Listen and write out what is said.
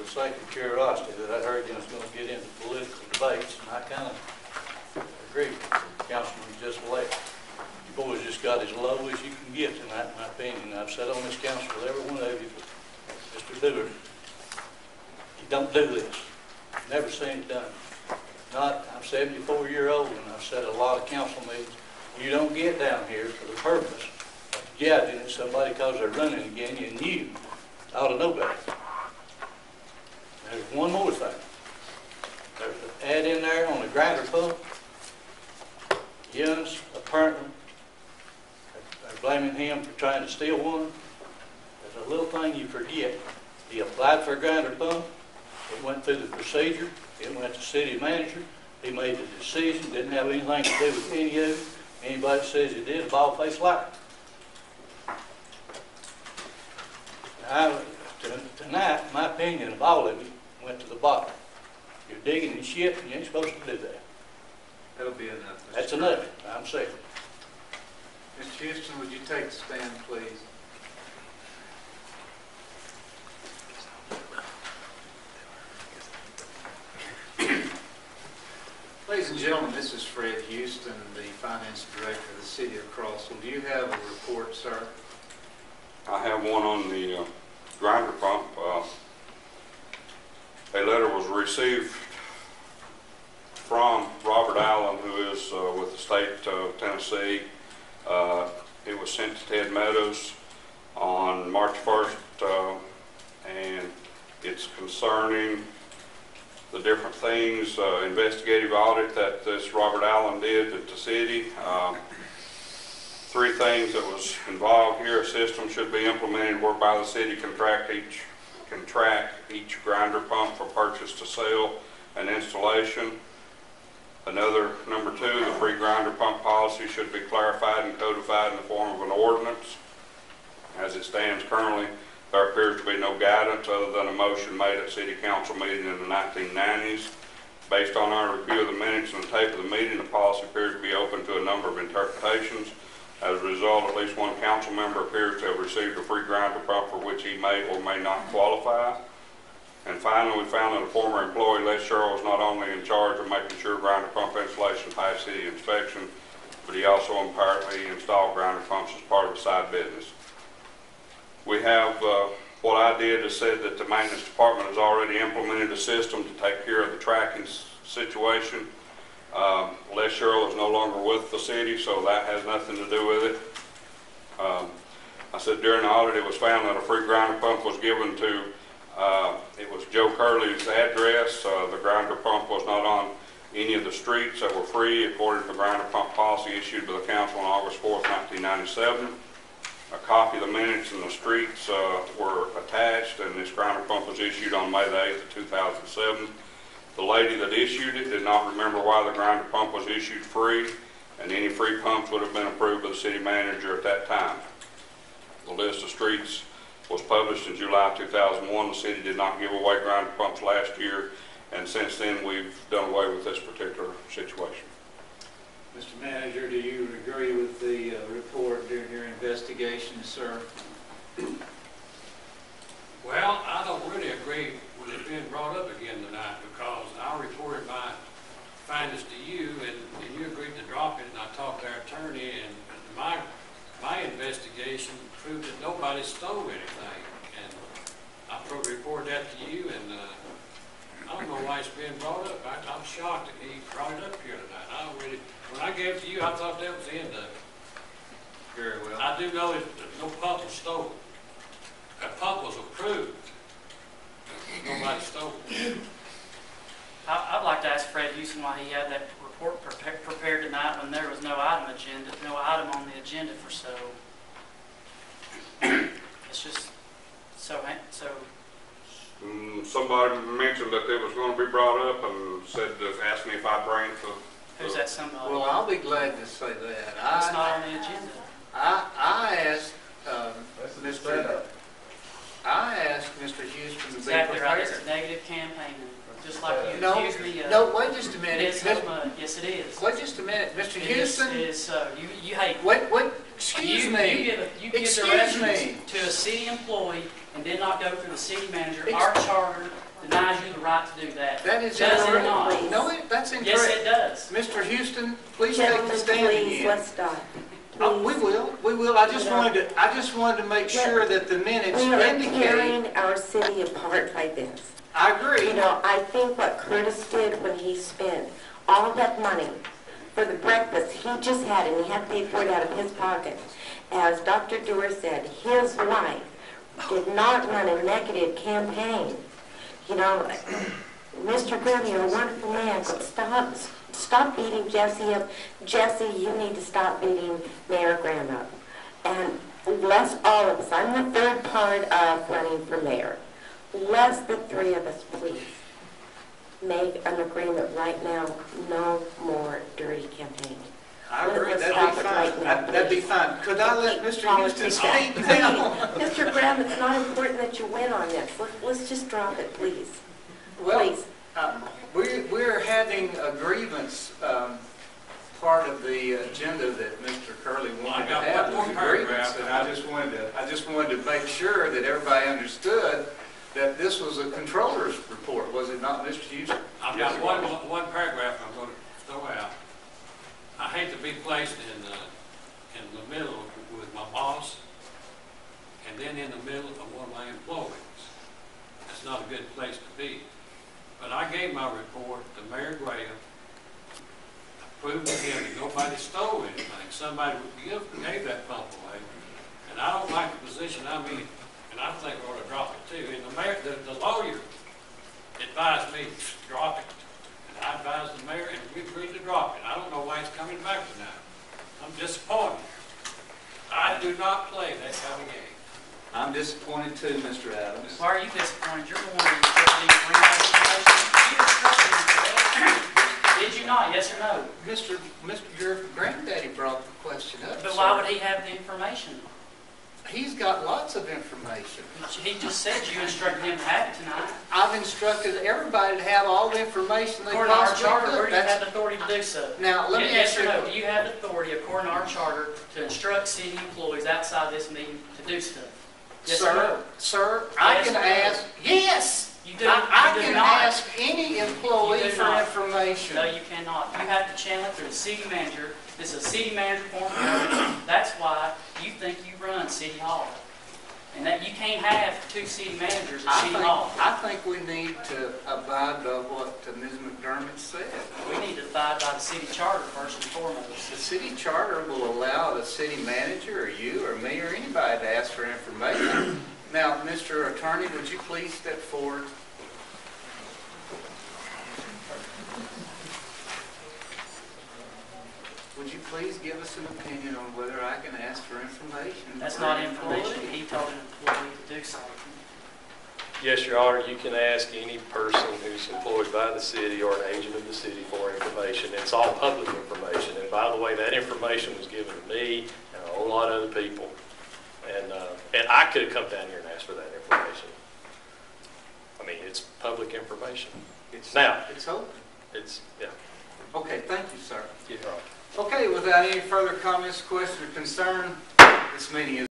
the sake of curiosity that I heard you was going to get into political debates, and I kind of agree with Councilman just left. You boys just got as low as you can get tonight, in my opinion. I've sat on this council with every one of you, but Mr. Dewar, you don't do this. Never seen it done. I'm 74-years-old, and I've sat at a lot of council meetings. You don't get down here for the purpose of gouging at somebody because they're running against you, and you ought to know better. There's one more thing. There's an ad in there on the grinder pump. Young's apparently, they're blaming him for trying to steal one. There's a little thing you forget. He applied for a grinder pump. It went through the procedure. It went to city manager. He made the decision. Didn't have anything to do with any of it. Anybody that says he did, a bald-faced liar. Tonight, my opinion of all of you went to the bottom. You're digging in shit, and you ain't supposed to do that. That'll be enough. That's enough. I'm saying. Mr. Houston, would you take the stand, please? Ladies and gentlemen, this is Fred Houston, the Finance Director of the City of Crossville. Do you have a report, sir? I have one on the grinder pump. A letter was received from Robert Allen, who is with the state of Tennessee. It was sent to Ted Meadows on March 1st, and it's concerning the different things, investigative audit that this Robert Allen did at the city. Three things that was involved here. A system should be implemented whereby the city can track each grinder pump for purchase to sale and installation. Another, number two, the free grinder pump policy should be clarified and codified in the form of an ordinance. As it stands currently, there appears to be no guidance other than a motion made at City Council meeting in the 1990s. Based on our review of the minutes and the tape of the meeting, the policy appears to be open to a number of interpretations. As a result, at least one council member appears to have received a free grinder pump for which he may or may not qualify. And finally, we found that a former employee, Les Sherrill, was not only in charge of making sure grinder pump installation passed city inspection, but he also apparently installed grinder pumps as part of a side business. We have, what I did is said that the maintenance department has already implemented a system to take care of the tracking situation. Les Sherrill is no longer with the city, so that has nothing to do with it. I said during the audit it was found that a free grinder pump was given to, it was Joe Kerley's address. The grinder pump was not on any of the streets that were free according to the grinder pump policy issued by the council on August 4th, 1997. A copy of the minutes and the streets were attached, and this grinder pump was issued on May the 8th of 2007. The lady that issued it did not remember why the grinder pump was issued free, and any free pumps would have been approved by the city manager at that time. The list of streets was published in July 2001. The city did not give away grinder pumps last year, and since then we've done away with this particular situation. Mr. Manager, do you agree with the report during your investigation, sir? Well, I don't really agree with it being brought up again tonight, because I reported my findings to you, and you agreed to drop it, and I talked to our attorney, and my investigation proved that nobody stole anything, and I reported that to you, and I don't know why it's being brought up. I'm shocked that he brought it up here tonight. When I gave it to you, I thought that was the end of it. Very well. I do know that no pump was stolen. That pump was approved. Nobody stole it. I'd like to ask Fred Houston why he had that report prepared tonight when there was no item on the agenda for sale. It's just so. Somebody mentioned that it was going to be brought up and asked me if I'd bring it to. Who's that somebody? Well, I'll be glad to say that. It's not on the agenda. I asked Mr. Houston to be Exactly right. prepared. It's negative campaigning, just like you No, accused me of. no, wait just a minute. It is so much. Yes, it is. Wait just a minute, Mr. Houston. It is so. You hate. Wait, excuse me. You give directions to a city employee and did not go through the city manager, our charter, the right to do that. That is Does it incorrect. not? No, that's incorrect. Yes, it does. Mr. Houston, please take the Gentlemen, stand please, again. let's stop. Oh, we will. I just wanted to make sure that the minutes We are indicate. tearing our city apart by this. I agree. You know, I think what Curtis did when he spent all that money for the breakfast he just had, and he had to pay for it out of his pocket. As Dr. Dewar said, his wife did not run a negative campaign. You know, Mr. Kerley, you're a wonderful man, but stop beating Jesse up. Jesse, you need to stop beating Mayor Graham up. And let's all of us, I'm the third part of running for mayor. Let's the three of us, please, make an agreement right now, no more dirty campaigning. I agree. Let's That'd stop be it fine. right now, That'd be please. fine. Could I let Mr. Houston Politics. speak now? Mr. Graham, it's not important that you win on this. Let's just drop it, please. Well, Please. we're having a grievance, part of the agenda that Mr. Kerley wanted to got have one was a more grievance, paragraph. and I just wanted to make sure that everybody understood that this was a controller's report, was it not, Mr. Houston? I've got one paragraph I'm going to throw out. I hate to be placed in the middle with my boss and then in the middle of one of my employees. That's not a good place to be. But I gave my report to Mayor Graham, proved to him that nobody stole anything. Somebody gave that pump away. And I don't like the position I'm in. And I think we ought to drop it too. And the lawyer advised me to drop it. And I advised the mayor and we agreed to drop it. I don't know why it's coming back tonight. I'm disappointed. I do not play that kind of game. I'm disappointed too, Mr. Adams. Why are you disappointed? You're the one who instructed me to bring that information. You instructed me for that. Did you not? Yes or no? Your granddaddy brought the question up, But sir. why would he have the information? He's got lots of information. He just said you instructed him to have it tonight. I've instructed everybody to have all the information they According to our possibly charter, where could. do you have the authority to do so? Now, let me Yes ask or you. no? Do you have the authority, according to our charter, to instruct city employees outside this meeting to do stuff? Yes or no? Sir, I Yes can or no? ask, yes! You do. I You do can not. ask any employee You do for not. information. No, you cannot. You have to channel it through the city manager. This is a city manager form of government. That's why you think you run City Hall. And that you can't have two city managers at City Hall. I think we need to abide by what Ms. McDermott said. We need to abide by the city charter first and foremost. The city charter will allow the city manager or you or me or anybody to ask for information. Now, Mr. Attorney, would you please step forward? Would you please give us an opinion on whether I can ask for information? That's for not an information. employee? He told an employee to do something. Yes, Your Honor, you can ask any person who's employed by the city or an agent of the city for information. It's all public information. And by the way, that information was given to me and a whole lot of other people. And I could have come down here and asked for that information. I mean, it's public information. It's open. Yeah. Okay, thank you, sir. You're right. Okay, without any further comments, questions, or concern, this meeting is